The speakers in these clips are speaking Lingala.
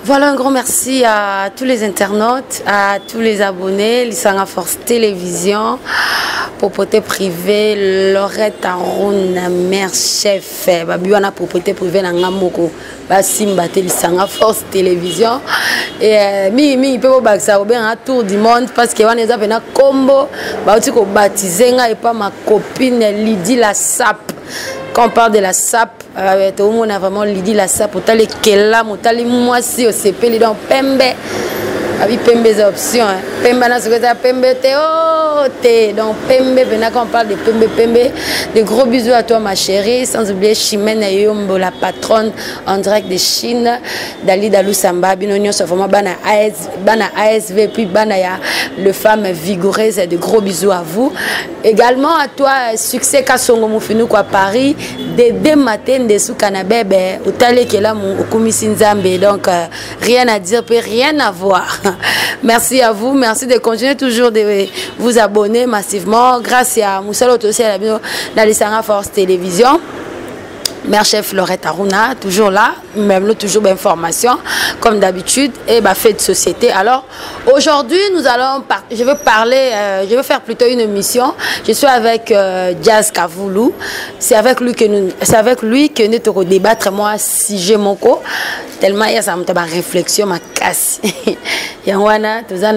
Voilà, un grand merci à tous les internautes, à tous les abonnés, Lisanga Force Télévision, propriété privée, Lorette Aruna, mère chef, Babiwana propriété privée Nangamoko, Basimba Lisanga Force Télévision. Et mi peut baksa bien un tour du monde parce que on est à un combo, bauti ko baptisé et pas ma copine Lydie la Sap. Quand on parle de la SAP, tout le monde a vraiment Lydie la SAP. Pour les Kela, pour les moi si au CP, les dents Pembe. Avec Pembe des options. Pembe na ce que ça Pembe te donc Pembe quand on parle de Pembe. Des gros bisous à toi ma chérie, sans oublier Chimène Yombo la patronne en direct de Chine, Dali Dalou Samba, Binonio c'est vraiment bana ASV puis bana ya le femme vigoureuse, de gros bisous à vous. Également à toi succès Kasongo Mufinu quoi Paris, dès matin de sous Kanabebe, au Tale Kela au Kumisi Nzambe donc rien à dire puis rien à voir. Merci à vous, merci de continuer toujours de vous abonner massivement. Grâce à Moussa aussi à la Lisanga Force Télévision. Mère chef Lorette Aruna, toujours là, même nous toujours d'informations, comme d'habitude, et fait de société. Alors, aujourd'hui, nous allons je vais faire plutôt une émission. Je suis avec Jazz Kavoulou. C'est avec lui que nous allons débattre, moi, si j'ai mon co. Tellement, il y a ma réflexion, ma casse. Yanwana, tout ça,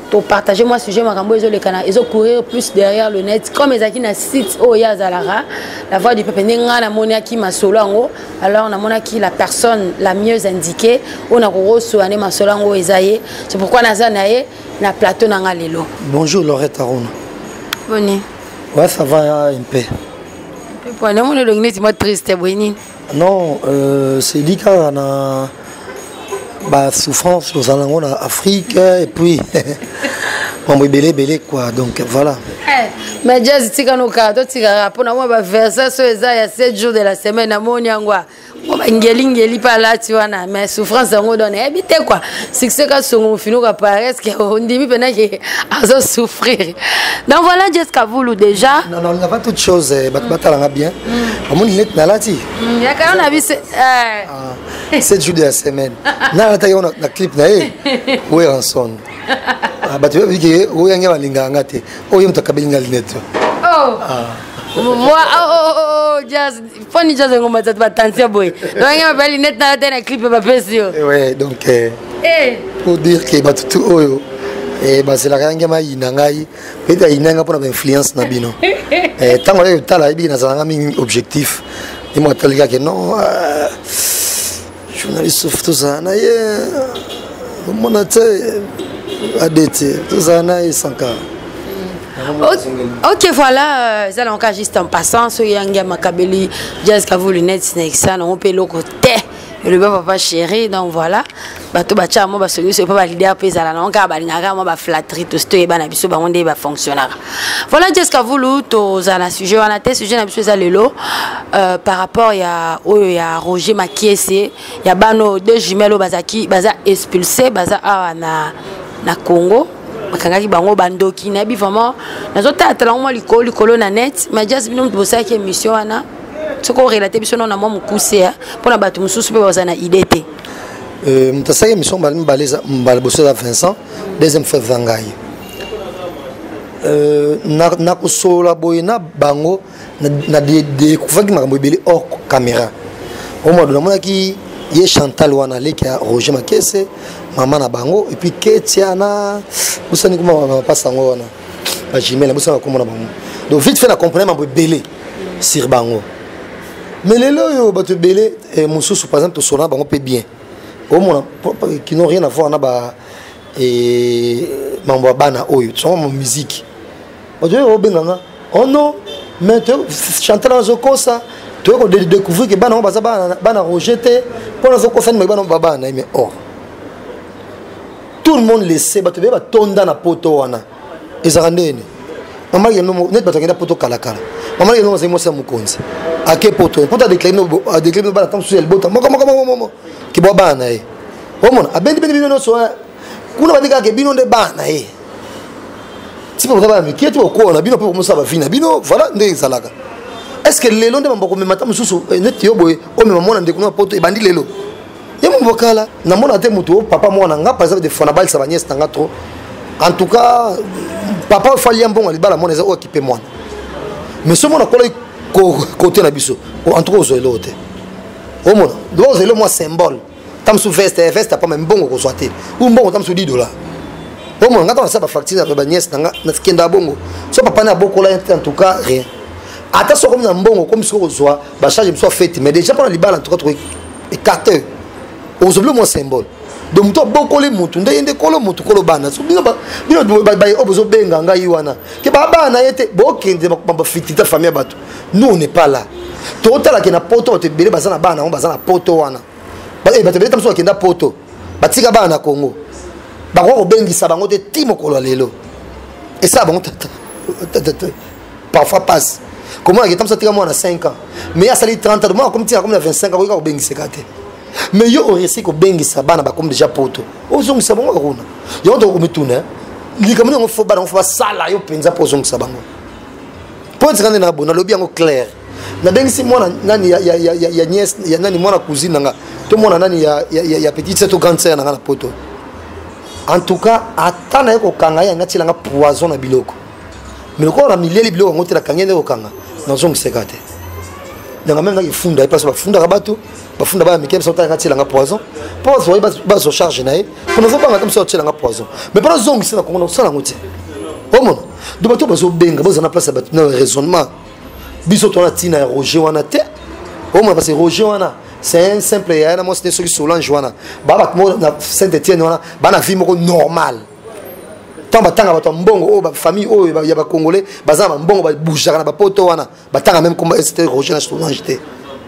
pour partager moi sujet makambo ils ont courir plus derrière le net comme les akina site oya zalara la voix du peuple nenga na mona ki masolango alors na mona ki la personne la mieux indiquée on a reçu ane masolango ezaye c'est pourquoi naza naé na plateau nanga lelo. Bonjour Lorette Aruna. Bonne. Ouais ça va un peu. Pour nous le net moi triste boni. Non c'est dit qu'on a souffrance aux alentours d'Afrique et puis on est belé quoi donc voilà. Mais Jazz tika no ka to tika pour moi ba verser so eza ya 7 jours de la semaine na moni angwa ngeli pa là tu vois mais souffrance on donne habiter quoi succès ka songo fino ka paraît que on dit pena que azo souffrir donc voilà Jazz Kavoulou déjà non on n'a pas toute chose batalanga bien on net na lati ya ka on a vu 7 jours de la semaine na ta on a clip na oui ranson tu veux dire où y a balinga ngate oyo mtakabelinga lineto moi Jazz foni Jazz ngoma tatu batantia boy donc y a balinette na tena clip ba pesio ouais donc pour dire que batutu oyo c'est la range ma inangai peut-être inanga pour l'influence na bino tant que tala ibi na zanga mi objectif et moi talika que non journaliste tout ça na ye mon ate adete tout ça na sanka. Ok voilà ça donc juste en passant ce yanga makabeli Jazz Kavoulou net snake ça on peut le côté le papa chéri donc voilà bato bacha mo ba solution pas leader pesa la donc ba lingaka mo ba flatterie tout ce ba na biso ba onde ba fonctionnaire voilà Jazz Kavoulou to za la sujet on a té sujet na biso za lelo par rapport ya Roger Makiese ya bano deux jumelles bazaki baza expulsé baza na Congo bakangaki bango bandoki na bi vraiment nazota atalango likolo na net mais Jazz bino mbosa ki émission wana soko relater biso na mo mukuse pour na batu mususu pe bazana idée te mtasaki émission baleza mbalaboso da Vincent deuxième frère Vangai na kusola boyena bango na de kufaki makambo ebele hors caméra au moins na mona ki ye Chantal wana leki ya Roger Makiese maman na bango et puis Ketiana busani kuma passa ngona ba jimela busana kuma na bango donc vite fait na comprendre mambo belé sur bango mais les loyo ba te belé et mususu par exemple to sona bango peut bien au moins qui n'ont rien à voir na ba et mambo bana oyo tu vois mon musique on dirait au benanga oh non mais Chantal azoko ça tu vois découvrir que bana rejeté pour nous faire mais bana mais or tout le monde le sait tu vas tonda na poto wana ezarandene maman il no net batanga poto kalakala maman il no zemo sa mukonzi ake poto poto déclarer bana tant sur le bota mo ki bo bana o mona abendi bino no so kuna badika ke bino de bana si vous avez qui est au courant bino pour ça va finir bino voilà ndé zalaka. Est-ce que les longs de mon matin me sous net yo boy o me maman ndé kuna poto e bandi lelo ya mo bokala na mona te muto papa mwana nga par exemple des fois na bal sa banyes tanga trop en tout cas papa fali ambongo libala mona za occupé mwana mais ce mona kola côté na biso en tout cas ozelo te o mona do ozelo moi symbole tam sou veste pas même bongo ko soite ou bongo tam sou $10 o mona ngata sa ba facture ba banyes tanga na skenda bongo so papa na bokola en tout cas rien attention comme na mbongo comme si ko zoa ba charge me soit faite mais déjà pour libala en tout cas trop écarté ozoblo moi symbole donc to bokole mutu ndende kolo mutu kolo bana so bino ba obozo benga ngai wana ke baba na yete bokende ba fitita famille bato nous on n'est pas là to tala ke na poto te bele bazana bana on bazana poto wana ba bato bele tamso kenda poto batika bana Congo ba ko bengisa bango te timo kolo lelo et ça bon parfois passe comment que tamso tika moi na 5 ans mais ya sali 30 ans moi comme tika comme na 25 ans ko bengisa kate mais yo réussi ko bengisa bana ba comme déjà poto ozong sabongo kuna yo to ko mituna likamuna ngo fo bana ngo fo sala yo penza po ozong sabango po tsana na bona lobi ngo clair na bengisi mona nani ya nièce ya nani mona cousine nga to mona nani ya petite sœur to grande sœur nga na poto en tout cas atana ko kanga ya ngati langa poison na biloko mais ko na mileli biloko ngo tela kangene ko kanga na zong sekate nga même na ifunda e place ba funda ka bato bafunda ba mikem sota ngati langa poison poison ba so charge nae kono zo banga tamso tela nga poison mais pas zong sina ko no sala ngoti o mon do bato bazo benga bazo na place ba na raisonnement biso to na tina Roger wana te o mon parce que Roger wana c'est un simple ya na mo c'est celui Solange wana ba mo na Saint-Étienne wana ba na vie moko normal tamba tanga bato mbongo o ba famille o ya ba congolais bazama mbongo ba boujaka na ba poto wana batanga même comme c'était Roger na Solange te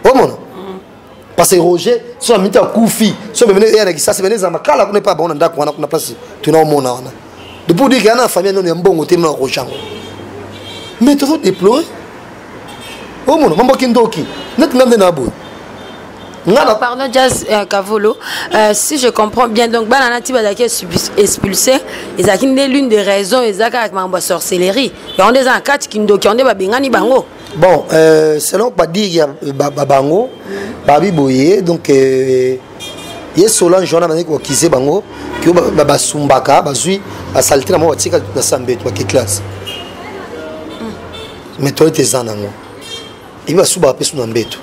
o mon parce que Roger so a mita kufi so be mene yana kisasa be neza makala kuna pa baona ndako wana kuna place tunaomona wana depuis dire qu'il y a une famille non mbongo te na Roger mais tout déplorer o mon mambo kindoki net ngande na bo. Pardon, Jazz Kavolo. Si je comprends bien, donc Banana Tiba qui est expulsé, ils ont l'une des raisons, ils ont avec ma sorcellerie. Il y a des enquêtes qui ont des babingani bango. Bon, selon pas dire bango, babi boye, donc il y a Solange Joana qui sait bango, qui a sumbaka, bazui a salté la moitié de la sambe, toi qui classe. Mais toi tu es zanango. Il va souba pe sous nambeto.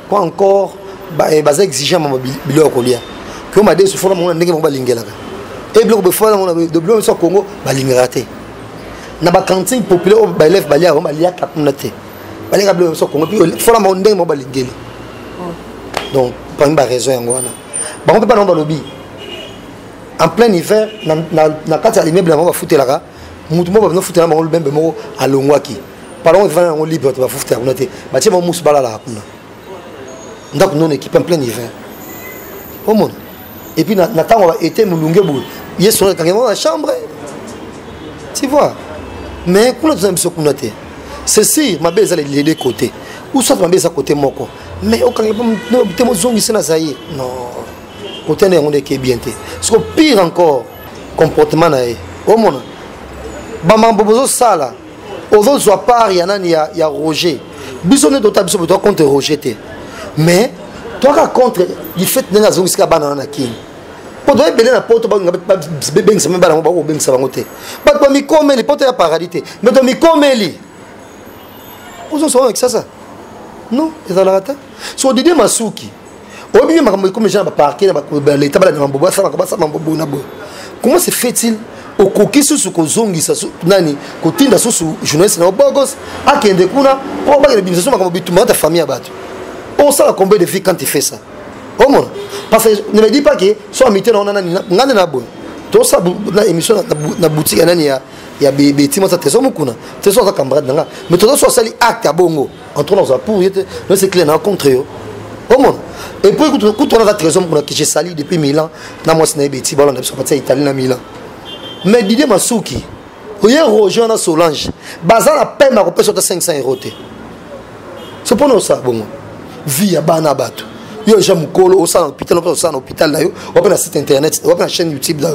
Quoi encore bas exigeant mon biloko kolia que m'a dit ce fond mon ndenge mo balingela et biloko be fona mon de biloko so Congo balingeraté na ba cantine populaire au ba élève balia on balia kapunate balia biloko so Congo puis fona mon ndenge mo balingeli donc pas une raison yango wana ba on peut pas non balobi en plein hiver na kati ya immeuble mo ba futelaka mutu mo ba no futela mo bembe mo alongwaki parlons on va on libre tu va futer on était ba tie mo musu balala kuna donc non équipe en plein hiver au monde et puis Nathan on va été mulunge bout hier sur la chambre tu vois mais qu'on a besoin de noter ceci ma belle les deux côtés ou soit ma belle à côté moko mais au quand no temo zongi c'est na zaï non côté on est qui bien té ce que pire encore comportement na au monde bamba bozo sala aux soit part il y a Roger bisonné d'autres biso doit contre Roger té. Mais toi contre du fait de la zone qui banana king pour doit belé na poto ba beng sa membala ba beng sa bangote ba to mi komeli poto ya paradité mais to mi komeli on se avec ça non et dans la rata so Didier Masuki o bien makambo comme gens ba parquer ba l'état ba na mbobo ça ba mbobo na bo comment se fait-il au koki susu ko zongisa nani ko tinda susu journaliste na bogos akende kuna ko ba le biso makambo bituma ta famille abatu. On sait combien de filles quand tu fais ça. Au monde. Parce que ne me dis pas que soit mité on a na bon. Tout ça na émission na boutique il y a bêtis moi ça te somme kuna. Tu sois camarade nga. Mais tout ça sali acte à bongo. Entre nous pour nous c'est clair na contre eux. Au monde. Et puis écoute on a la trésor qu'on a que j'ai sali depuis Milan. Na moi c'est bêtis ballon de partir Italie na Milan. Mais Didier Masuki. Oye Roger na Solange. Bazar la peine na repère sur 500 €. C'est pour nous ça bon. Via bana bato yo jamu kolo au salon hôpital na yo ou bien site internet ou bien chaîne YouTube là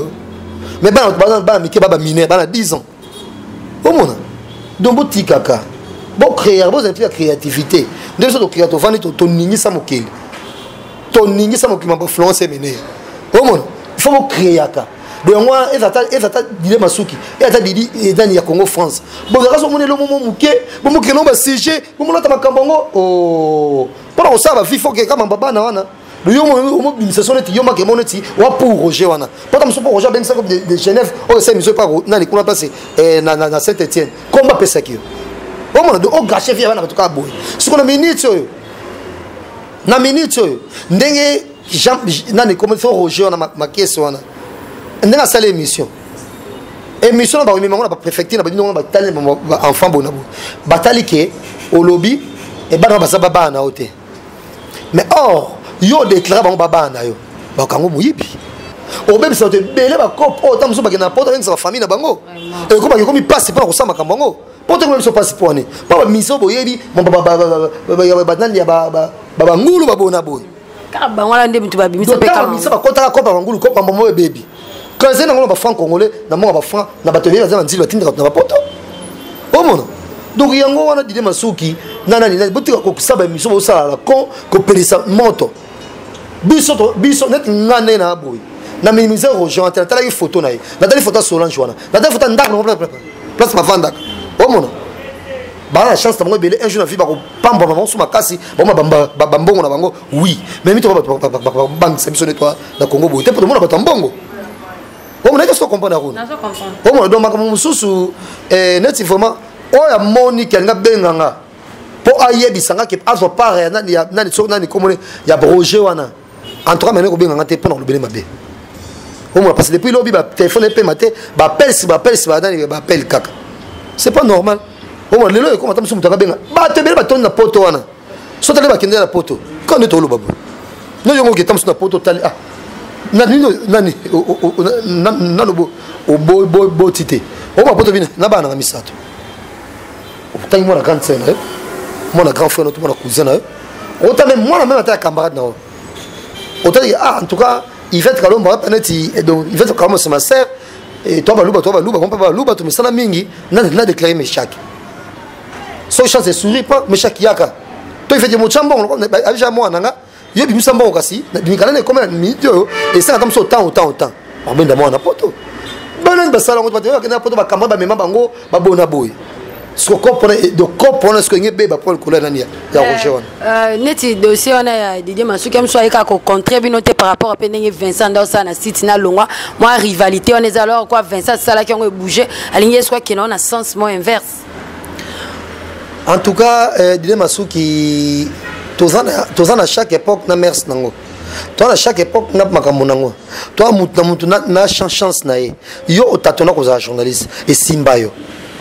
mais bana mike baba miner bana 10 ans au monde donc boti kaka bon créer bon implique la créativité deux autres créateurs vani to nini sa mokeli to toningi ça mokima influence mené omona il faut créer aka de moi ezata dilema suki ezata didi ezani ya Congo France bon raso monelo momo muke bomo keno ba CG bomo lata makambango oh pour ça va faut que kama baba na wana le yomo bimsation net yoma ke moneti wa pour Roger wana pas comme pour Roger ben ça comme de Genève oh c'est monsieur pas na les kuna place na Saint-Étienne combat pesa ki omona de o gâcher via na batuka boy ce qu'on a minute na minute ndenge nani comme faut Roger na ma caisse wana ndenge sala émission na ba na ba préfecture na ba ndongo ba tali ba enfant bona bo batali ke au lobby et ba ba baba na hote mais or yo déclaré ba baba na yo ba kango muyibi o bebe sa te belé ba cop o tam so ba na porte avec sa famille na bango et ko ba ko mi passe pas ko sama kambango porte ko so passe pour ne pas miso boyebi ba nani ya ba ngulu ba bona boy ka ba ngala ndé bitu ba bimisa pe ka misa ba kota ko ba ngulu ko ba mbo baby quand c'est dans le franc congolais na mo ba franc na ba tebé za nzilo tinda na ba poto o mono donc yango wana dide masuki nana ni botika ko saba miso bo sala ko pelisa moto biso net ngane na boy na minimiser Roger en tala une photo na na tala photo Solange wana na tala photo ndak no place ma vanda o mono ba la chance bango belé un jour na vie ba ko pamba maman sous makasi ba mbongo na bango oui mais mi to ba bang c'est biso netwa na Congo boy te pour mo na ba mbongo on a qu'est-ce qu'on comprend on a donc comme mususu net vraiment oya moni kenga benganga po ayebisanga ke azo pare nani so nani comme ya Roger wana en tout cas maintenant ko benganga te pendant le belé mabe on a passé depuis lobby ba téléphone pe maté ba appel nani ba appel kaka c'est pas normal on a lelo ko matam sumu benga ba te belé ba ton na poto wana so tale ba kende na poto quand ne to lo babu no yongo ke tam na poto tali ah nani nano bo tité on va poto bina na bana na misato tangi moi la grande sœur moi la grand frère notre moi la cousin autant même moi la même ta camarade na autant ah en tout cas il fait kalomba peneti et donc il fait comme c'est ma sœur et toi baluba on peut baluba tu me sana mingi na déclarer mes chèques so chance de sourire pas mes chèques yaka toi il fait des mots chambon déjà moi nanga yo bi musamba okasi ni kana comme minute et ça comme ça autant on ben moi na poto ben ba sala ngoti ba na poto ba kamba ba mema bango ba bona boy ce qu'on comprend de comprendre ce que ngebe ba pour couleur nania ya Roger wana neti dossier wana ya Didier Masuki am soit ka ko contribuer noté par rapport à pendenge Vincent Ndosa na site na longwa moi rivalité on est alors quoi Vincent sala qui ont bougé aligné soit qui on a sens moins inverse en tout cas Didier Masuki tozan à chaque époque na mers nango toi à chaque époque na makambo nango toi mutu na chance na ye yo otatona ko za journaliste et simba yo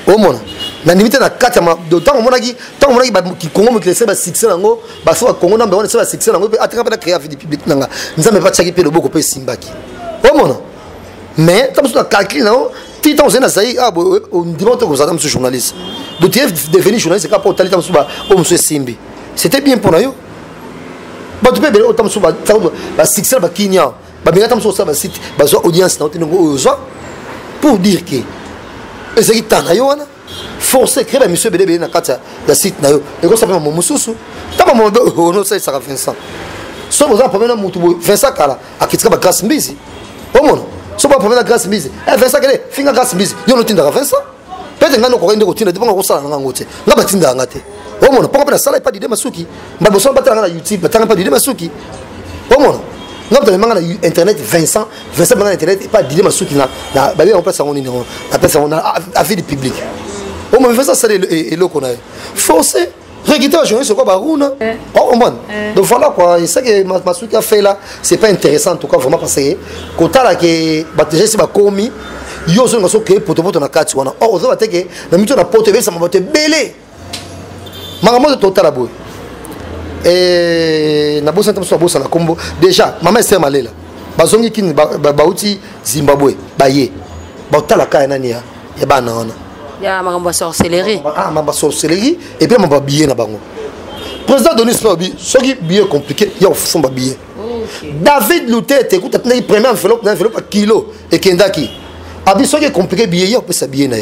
o mona na limite na kata ma de temps monaki ba ki Congo me créer ba succès nango ba so Congo na ba on ba succès nango ataka ba créer vie public nanga nzambe ba tsaki pe le boko pe simbaki o mona mais tam so na calcul nango titan zena sai ah on demande que vous êtes journaliste de devenir journaliste c'est pas pour taler tam so ba o monsieur simbi c'était bien pour nous ba tu peux bien autant so ba succès ba kinya ba bien tam so ça ba site ba zo audience na otengo ozo pour dire que et c'est qui tana yo wana forcer créer monsieur bébé na kata la site na yo et comme ça fait mon mususu tama mo no ça ça Vincent so vous en premier mutu Vincent kala akitika ba grâce mbizi o mono so ba premier grâce mbizi Vincent kele finga grâce mbizi yo no tinda Vincent peut-être ngano ko inde ko tinda dipanga ko sala ngote ngaba tinda ngate o mono poko pe na sala pas Didier Masuki ba boso ba tanga na YouTube tanga pas Didier Masuki o mono ngaba manga na internet Vincent manga na internet pas Didier Masuki na ba bien on place on numéro on place on a vie du public o mono Vincent c'est et le qu'on a forcé reguiter journaliste quoi baruna oh man donc voilà quoi et ça que Masuki a fait là c'est pas intéressant en tout cas vraiment parce que kota la que ba déjà c'est ba komi yo zo ngaso ke poto na kati wana oh zo bateke na mito na poto be ça m'a boté belé maman de total boy et na bossa tamso bossa na kombo déjà maman c'est malela bazongi kini bauti Zimbabwe baye bautala ka nani ya bana wana ya makambo sorcellerie ah makambo sorcellerie et puis makambo billet na bango président Denis Lobi soki billet compliqué ya fomba billet David Lutete écoute na premier enveloppe kilo et kendaki abi soki compliqué billet ya pesa billet na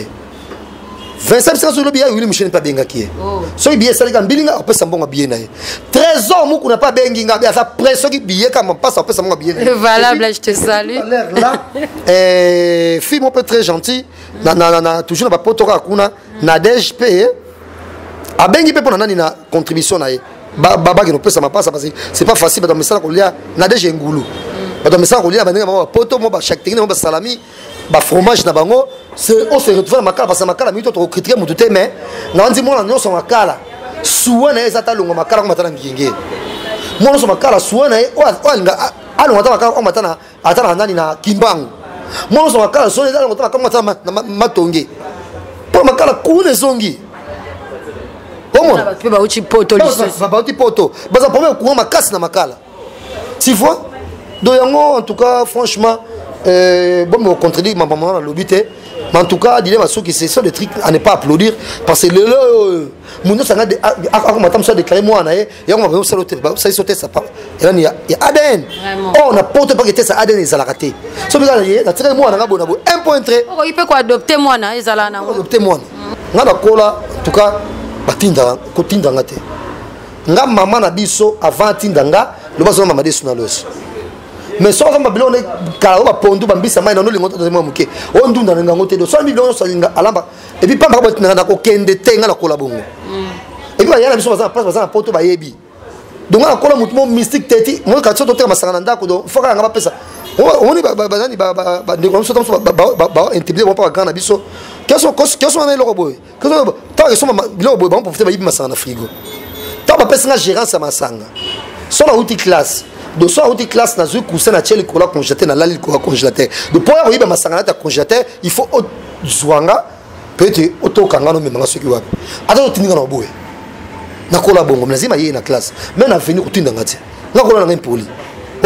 25 c'est le billet oui Michel pas benga qui so billet ça les gars bilinga après ça bon billet naé trésor mou qu'on n'a pas benga ça pression qui billet quand on passe après ça bon billet valable je te salue là fille mon peu très gentil na toujours na pas potoka kuna Nadège paye a bengi pe pour nani na contribution naé baba qui nous peut ça m'a pas ça parce que c'est pas facile dans message qu'on lia Nadège ngulu dans message qu'on lia ba ndenge poto mo ba chaque technique mo ba salami ba fromage na bango c'est on se retrouve makala parce que makala mito to critiquer mutu te mais na ndi mona nyonso makala suwana ezata longo makala ko matana ngenge mona so makala suwana o alinga alo ngata makala ko matana atana nani na kimbangu mona so makala suwana ezata longo ko matana matonge po makala kune zongi omo ba uchi poto ba uchi poto baza problème ko makasi na makala tu vois donc yango en tout cas franchement bon me contredire ma maman dans l'obité mais en tout cas dire ma que c'est ça des trucs à ne pas applaudir parce que le mon ça a matam ça déclaré moi na et on va ça sauter ça pas et là il y a ADN on a porte pas que ça ADN ils a raté so bien là très moi na bona 1 point très il peut quoi adopter moi na ezala na adopter moi na la kola en tout cas batinda ko tinda ngate nga maman na biso avant tinda nga le bazo maman de sunaloso mais so kama bilo ne kala ba pondu ba mbisa mai na no lingo to mo muke o ndunda nga ngote do so mi bilo so linga alamba et puis pas ba na ko kende te nga la kola bongo et puis ba yana biso ba place ba poto ba yebi donc na kola mutumo mystique teti mo ka so to te masanga ndako do foka nga ba pesa on ni ba nani ba de ko so to ba intimider ba pa kana biso keso na lo boy keso ta so ma bilo boy ba profiter ba yebi masanga na frigo ta ba pesa nga gérance ya masanga so la outil classe de so outil classe na zu cousin na tcheli kola congélateur na lali kola congélateur de pour y ba masanga na congélateur il faut zwanga peut-être otokanga no memanga soki wapi ata otinga na boye na kola bongo lazima yé na classe mais na venir kutinda ngati na kola na impoli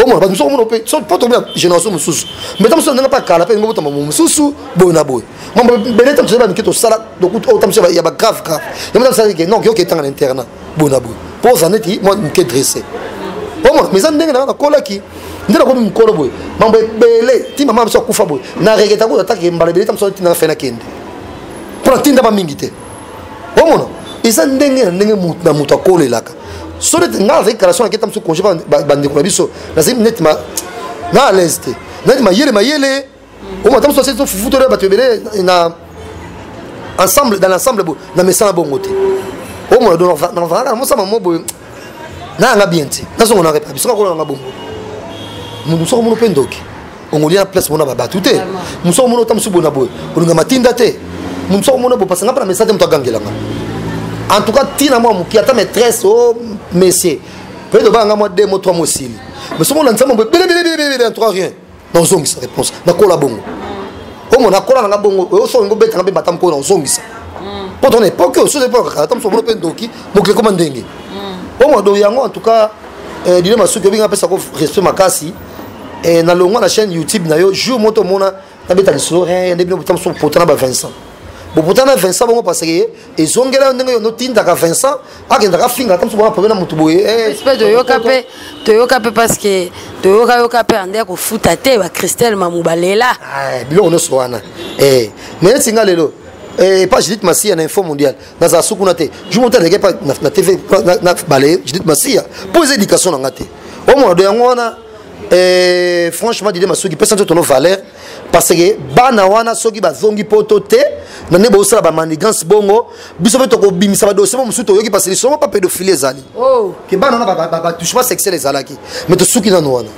o mo ba so mo pe so poto me génération mususu mais tam so na pas kala pe ngoto mo mususu boye na boye mo beneta mso ba nikito sala donc o tam so ya ba grave ya mo tam sa que non que ok tanga interna boye na boye pour ça neti moi me dressé bon mais ça ndenge na kola ki ndela ko mkolo boy mambo belé ti mama so kufa boy na regeta ko attaque mbala belé tam so tina fena kende pour tinda ba mingité bon et ça ndenge na muta kola laka so de nga avec relation avec tam so congé ba ndeko na biso na sim net ma na l'est net ma yele o ma tam so c'est fufu to ba tebele na ensemble dans l'ensemble bo na mesa na bongote o mo do na va mo sama mo boy na nga bien ti na so ngona repa biso ko nga bongo mundu so mo pendoki ongolia na place mona baba tuté muso mo tam subo na boy nga matinda te mundu so mo na bo parce nga pa message mto gangelanga en tout cas tina moi muki ata maîtresse oh monsieur peut ba nga mo 2 mois 3 mois sili mais so mo na ntsama bo bele en 3 rien non zongisa réponse na kola bongo o mo na kola nga bongo o so ngo beta nga be batam ko na zongisa pour ton époque o so de époque tam so mo pendoki mo ke komandenge au moins do yango en tout cas dile masuki binga pesa ko respect makasi et na longo na chaîne YouTube na yo jour moto mona na beta lisoro rien de bien botam so potana ba Vincent bo potana Vincent bongo parce que ezongela ndenge no tinda ka Vincent akenda ka finga tam so bona problème mutu boye espèce de yokape parce que to yokape ande ko futa te ba Christelle Mamubalela bilo no so wana mais singa lelo pas Judith Massia na info mondiale na za sukuna te je monte pas na TV na balé Judith Massia pour éducation na ngate au moins de yango franchement dile masuki personne to no valeur parce que bana wana soki bazongi poto te na ne ba ba manigance bongo biso beto ko bimisa ba dossier mo musuto yoki parce que somo pas pédophilie ezali que bana na ba touchement sexuel ezalaki mais to suki na no wana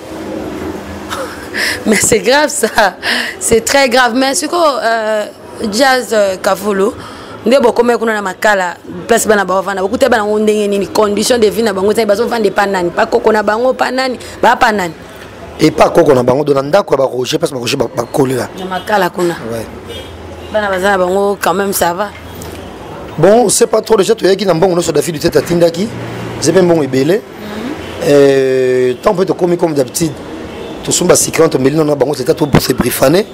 mais c'est grave ça c'est très grave mais ce que Jazz Kafolo ndebo comme kuna na makala place bana ba vana bakute bana ndenge nini condition de vie na bango tsayi bazo vendre panani pas koko na bango panani ba panani et pas koko na bango dona ndako ba roger parce que roger ba kolela na makala kuna ouais bana bazana bango quand même ça va bon c'est pas trop déjà to yaki na mbongo no so David tete tindaki c'est bien bon ebele tant peut comme d'habitude to sumba 50 millions na bango c'était tout pour se brifaner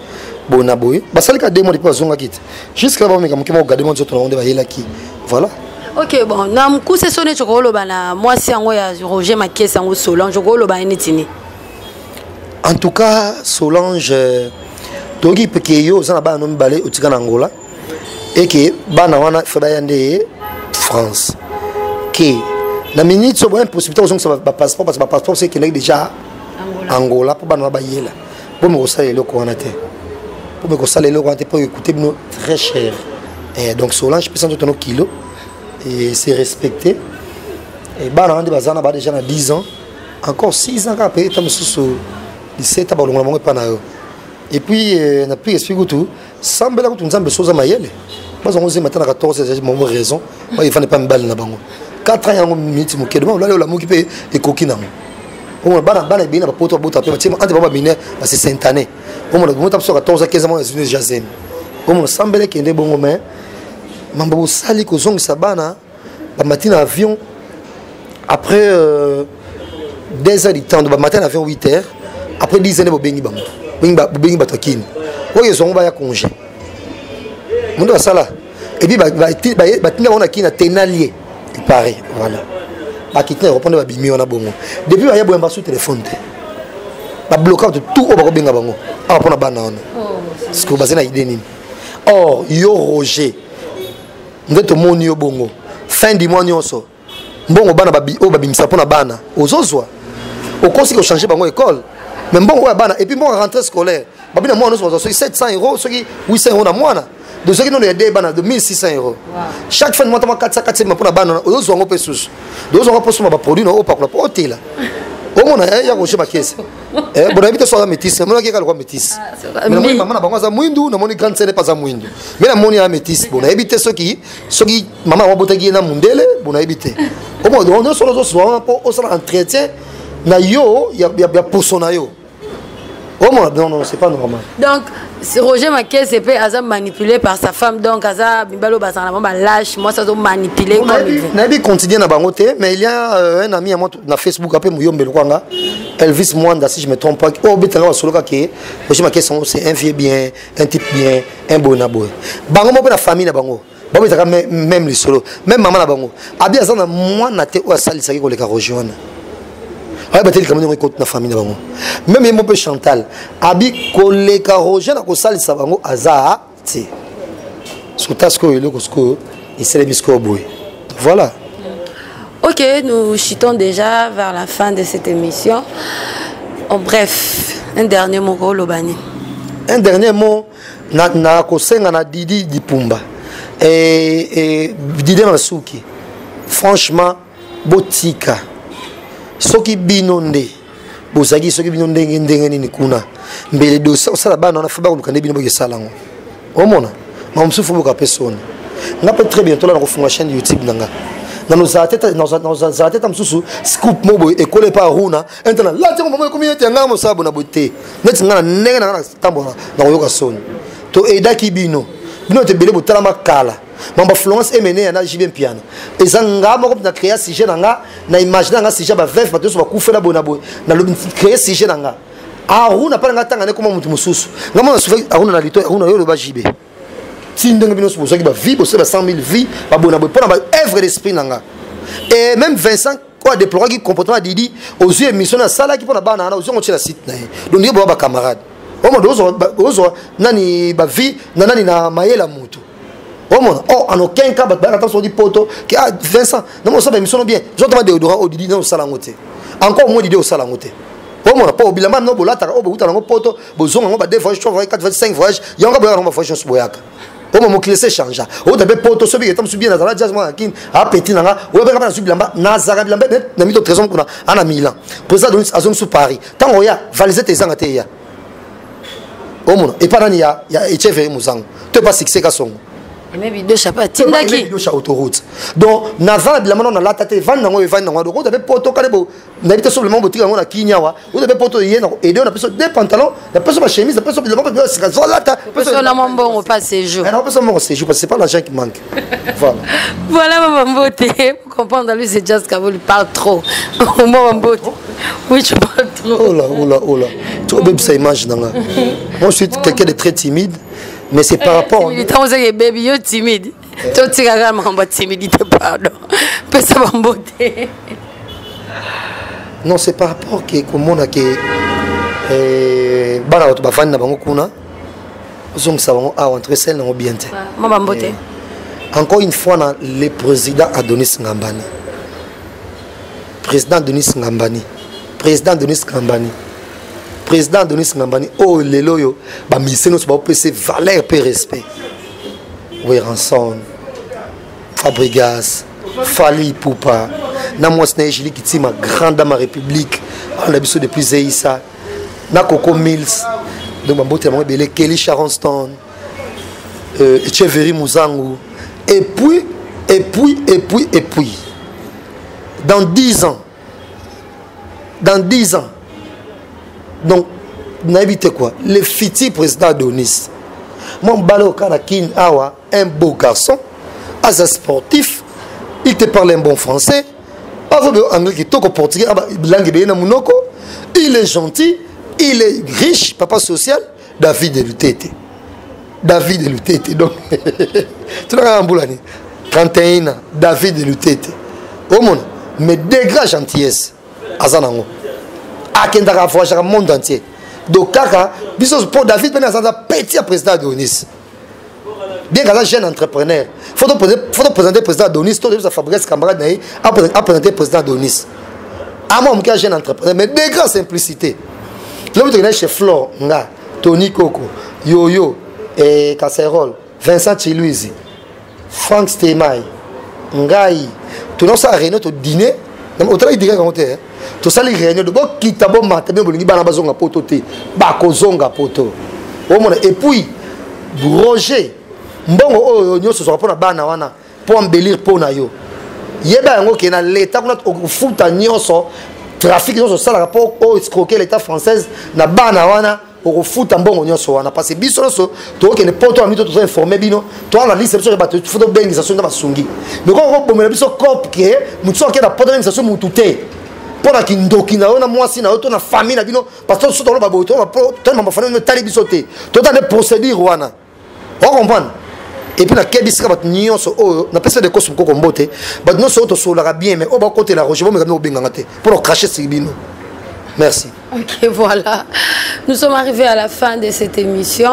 bon aboy basalika 2 mois depuis bazonga kit jusqu'à ba meka mokima regarder mon zoto na onde ba yelaki voilà ok bon na mkuse sonné chokolo bana moi si yango ya Roger Makesa yango Solange chokolo ba enetini en tout cas Solange togi pekeyo za na ba no mbale otika na Angola et que bana wana fa bayande France que na minute so une possibilité aux gens ba passeport parce que ba passeport c'est qu'il est déjà Angola pour bana ba yela pour me saler le ko te pour me saler le ko pour écouter nous très cher et donc Solange peut sentir ton kilo et c'est respecté et bana ande bazana ba déjà na 10 ans encore 6 ans après tam sous 17 ba longa pas na et puis na plus explique tout sambela ko tunzambe soza mayele bazo ngozi matin na 14 j'ai mon raison il fallait pas me balle na bango 4 ans yango minute mokedema là la moki pe e kokina mo bana bana bina ba poto bota pe tima ante baba bina ba c'est saint-année mo mo ta so 14 15 ans les déjà zen mo sambela kende bongo mais mambo sali ko zongi sabana ba matin avion après 2 heures de temps ba matin avion 8 heures après 10 ans bo bengi bango bengi ba tokini oyo zongo ba ya congé mundo sala et puis ba tinga on a qui na tenalier il paraît voilà ba kitne répondre ba bimi on a bongo depuis ba ya boyamba sur téléphone ba bloquer tout o ba ko benga bango a pona bana on parce que bazena idée nini or yo Roger ndeto moni yo bongo fin du mois nyonso mbongo bana ba o ba bimisa pona bana ozozwa au conseil ko changer bango école mais mbongo ya bana et puis mbongo rentrée scolaire babina moi nous 700 €, ceux qui 800 € na mois de ceux qui nous aidé bana de 1600 €. Wow. Chaque fin de mois 400 400 pour la bana aux zongo pe sous. Deux zongo pour ma produit no pa pour hôtel. Au mon ya ko cheba caisse. Bon habite so métis, mon ki ka ko métis. Mais maman na bango za muindu na moni grande scène pas za muindu. Mais la moni ya métis, bon habite ceux qui maman wa botaki na mundele, bon habite. Au moins on so zo so pour au entretien na yo ya persona yo. Oh non, non, c'est pas normal. Donc, Roger Maké s'est fait manipulé par sa femme. Donc, Aza Bimbalo Basana, lâche, moi ça doit manipuler comme il veut. Nabi continue na bangote, mais il y a un ami à moi na Facebook appelé Mouyombe Lukwanga, Elvis Mwanda si je me trompe pas. Oh, bitanga solo ka ke, Roger Maké c'est un vieux bien, un type bien, un bon aboy. Bango mo pe na famille na bango. Bango bitanga même le solo, même maman na bango. Abi azana moi na te o sali saki ko le ka rejoindre. Ah bah tel comme on écoute na famille na bango même mon peu Chantal abi koleka roger na ko salisa bango aza ti sotasko ile kosko isele bisko boy voilà. OK, nous chutons déjà vers la fin de cette émission. En bref, un dernier mot ko lobani. Un dernier mot na ko senga na Didi Dipumba et Didi Masuki. Franchement botika soki binonde bozaki soki binonde ndenge nini kuna mbele dosa osala bana na faba ko kande bino bokesalango omona mamsufu boka personne nga peut très bientôt là na kofunga chaîne YouTube nanga na nos ateta msusu scoop mobo ekole pa runa entana la tiko momo communauté nga mo sabo na boté net nga na ndenge na tambola na koyoka son to edaki bino te bele botala makala mamba Florence Emene na JB piano ezanga moko na créer sujet nanga na imaginer nga sujet ba vef bato so ba kufela bona boy na créer sujet nanga aruna pa nga tanga ne comme mutu mususu nga mona souffle aruna na lito aruna yo le ba JB tindenge bino so ba vie bo 100,000 vies ba bona boy pour na œuvre d'esprit nanga et même Vincent quoi déplorer qui comportement Didi aux yeux émission na sala qui pour na bana na aux yeux on tire la site na donc yo ba camarade o mo dozo nani ba vie nani na mayela mutu. Oh, en aucun cas, attention du poteau, qui a Vincent, non, ça va, mais bien. J'entends des odorants au Didi, non, au salangoté. Encore moins d'idées au salangoté. Oh, mon pas au bilan, non, au latar, au bout d'un poteau, besoin, on va 2 voyages, 3 voyages, 4 voyages, 5 voyages, il y a encore besoin de voyages sur Boyac. Oh, mon clé, c'est changé. Oh, t'as poteau, celui qui est subi dans la jazz, moi, qui a petit, n'a pas, ou bien, subi là-bas, Nazareth, n'a mis d'autres raisons qu'on a, à Milan. Pour ça, donc, à zone sous Paris. Tant qu'on y a, valiser tes angatés, oh, mon, et pas, il y a, Echeverry Mouzang. Tu n'es pas succès qu'à son. Mais vidéo chapa tindaki vidéo cha autoroute donc nava la mano na la tête van nango van nango donc on poto kalebo na bité sur le monde botika na kinyawa on avait poto yé et on a besoin des pantalons la personne ma chemise la personne le monde c'est la ta personne na mambo on passe ces jours alors personne mon séjour parce que c'est pas l'argent qui manque voilà maman beauté pour comprendre lui c'est just qu'il parle trop maman beauté oui tu parles trop oh là tu vois ça image nanga moi je suis quelqu'un de très timide. Mais c'est par rapport. Il est baby, yo timide. Tu es vraiment timidité, pardon. Peut ça va beauté. Non, c'est par rapport que comme on a que bana to bafani na bango kuna entre celles non bien. Encore une fois, le président Adonis Ngambani. Président Adonis Ngambani. Président Adonis Ngambani. Président Adonis Ngambani. Oh, les loyaux. Bah, mission, nous avons passé valeur et respect. Oui, Ranson. Fabregas. Fali Poupa. Namos Nejili qui ma grande dame république. On a besoin depuis Zeissa. Nakoko Mills. Donc, ma beauté, ma belle Kelly Sharonstone. Echeverry Mouzangou. Et puis, dans 10 ans, donc, n'habitez quoi? Le futur président Adonis. Mon balo Kanakin Awa, un beau garçon, un sportif, il te parle un bon français, il est gentil, il est riche, papa social, David de Lutete. David de Lutete. Donc, tu l'as en boulani. 31 ans, David de Lutete. Au monde, mais degré gentillesse. Azanango. Akendara voyager le monde entier. Donc, Kaka, pour David, il un petit président Adonis. Bien qu'un jeune entrepreneur, il faut présenter le président Adonis, tout le monde a fabriqué ce camarade à présenter le président Adonis. À moi, je suis un jeune entrepreneur, mais degré simplicité. L'homme de chez Flore, Tony Coco, Yo-Yo, et Casserole, Vincent Chiluizi, Frank Stemay, Ngai, tout le monde a réuni au dîner. Autant il dirait comment tu tout ça les réunions de bon qui t'a bon matin bien bolingui bana bazonga poto te ba kozonga poto et puis Roger mbongo oyo nyoso so pona bana wana pour embellir pona yo yeba yango ke na l'état kuna okufuta nyoso trafic nyoso sala rapport au escroquer l'état française na bana wana okufuta mbongo nyoso wana parce que biso so to ke ne poto amito to informer bino to na liste biso ba to futa bengisa so na basungi mais ko bomela biso cop ke mutso ke na poto bengisa so mutute pour la kindoki na ona mwasi na na famille na bino parce que so to ba boto to ma famille na tali biso te to ta ne procédure wana on comprend et puis na kebisika bat nyonso o na pesa de kosu ko kombote bat no so to so la bien mais o ba côté la roche bo me benganga te pour cracher sur bino. Merci. Ok, voilà. Nous sommes arrivés à la fin de cette émission.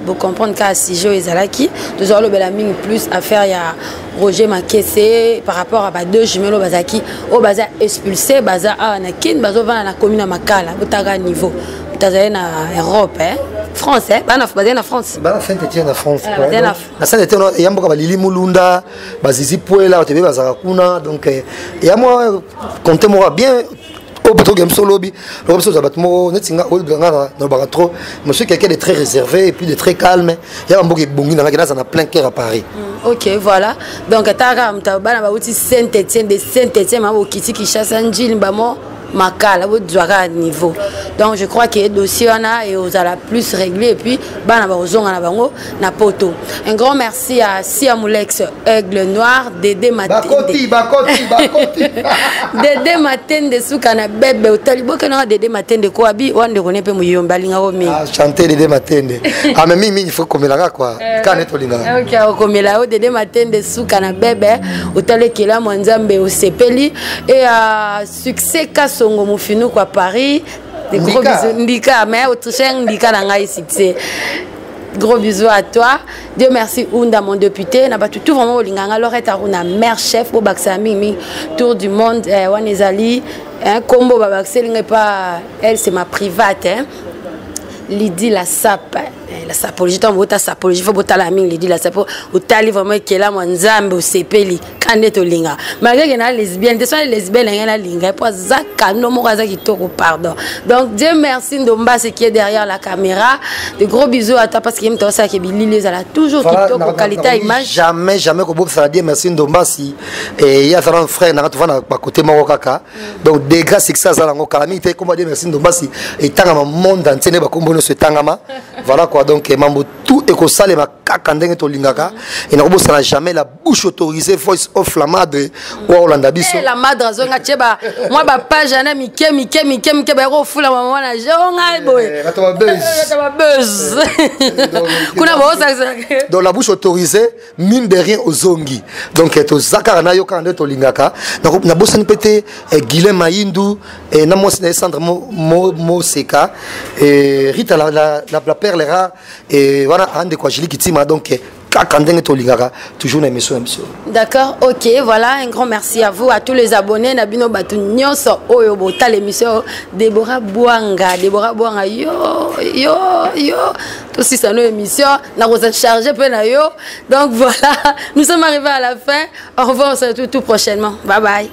Pour comprendre qu'à Sijo et Zalaki, nous avons le plus à faire. Il y a Roger Makesse par rapport à deux jumeaux Bazaki, au Baza expulsé, Baza Anakin, Baza va à la commune à Makala, au niveau. Vous avez en Europe, France, basé en France. Saint-Étienne en France. À Saint-Étienne, il y a beaucoup de Lili Mulunda, Bazizi Pouela, Otebe Bazarakuna. Donc, il y a moi, comptez-moi bien. Monsieur quelqu'un de très réservé et puis de très calme. Il y a un beaucoup de plein cœur à Paris. Ok, voilà. Donc, Saint-Étienne, de Saint-Étienne, qui chasse un jean, Makala, niveau. Donc je crois que le dossier et aux la plus réglé et puis na poto. Un grand merci à Siamoulex Aigle Noir, Dédé Matin. Dédé Matin de Soukana Bébé au Talibo que non Dédé Matin de Kouabi ou de René Muyomba Lingaomi. Chanter Dédé Matin. Ah mais il faut comme la quoi. Ok, comme la Dédé Matin de Soukana Bébé au Talekila Mwanzambe au Sepeli et à succès Songo Moufinou quoi Paris des gros bisous Ndika mais autre chaîne Ndika na succès gros bisous à toi Dieu merci Ounda mon député na batu tout vraiment linganga Lorette Aruna mère chef au Baksami tour du monde Wanezali un combo Babakselinga pas elle c'est ma private hein Lydie la sape la sapologie tant bota sapologie faut bota la mine Lydie la sape au tali vraiment qui est là Mwanzambe au sepeli kande to linga malgré que na lesbienne des fois lesbienne na linga pour zaka no mo kaza kitoko pardon donc Dieu merci Ndomba ce qui est derrière la caméra de gros bisous à toi parce qu'il me toi ça qui bilili ça toujours kitoko qualité image jamais ko bob ça dire merci Ndomba si et il y a un frère na tu na côté moko kaka donc des grâce c'est ça ça ngo calamité comment dire merci Ndomba si et tanga monde entier ne ba kombono ce tangama voilà quoi donc mambo tout et ko sale ma kaka ndenge to lingaka et na ko jamais la bouche autorisée voice off la madre ou Olanda biso la madre zonga tcheba moi ba page na mike ba ro fula mama na jonga boy ba buzz kuna bo ça dans la bouche autorisée mine de rien aux zongi donc to zakara na yo quand to lingaka na bosani pété Guilhem Mayindu et na mo centre mo seka et Rita la perle rare et voilà ande kwa jili kitima donc toujours une émission. D'accord, ok, voilà, un grand merci à vous, à tous les abonnés. Nabino Batu Nyonso, Oyo Bota, l'émission Déborah Bouanga, yo, tout si c'est une émission, n'a pas chargé, donc voilà, nous sommes arrivés à la fin. Au revoir, on se retrouve tout prochainement. Bye bye.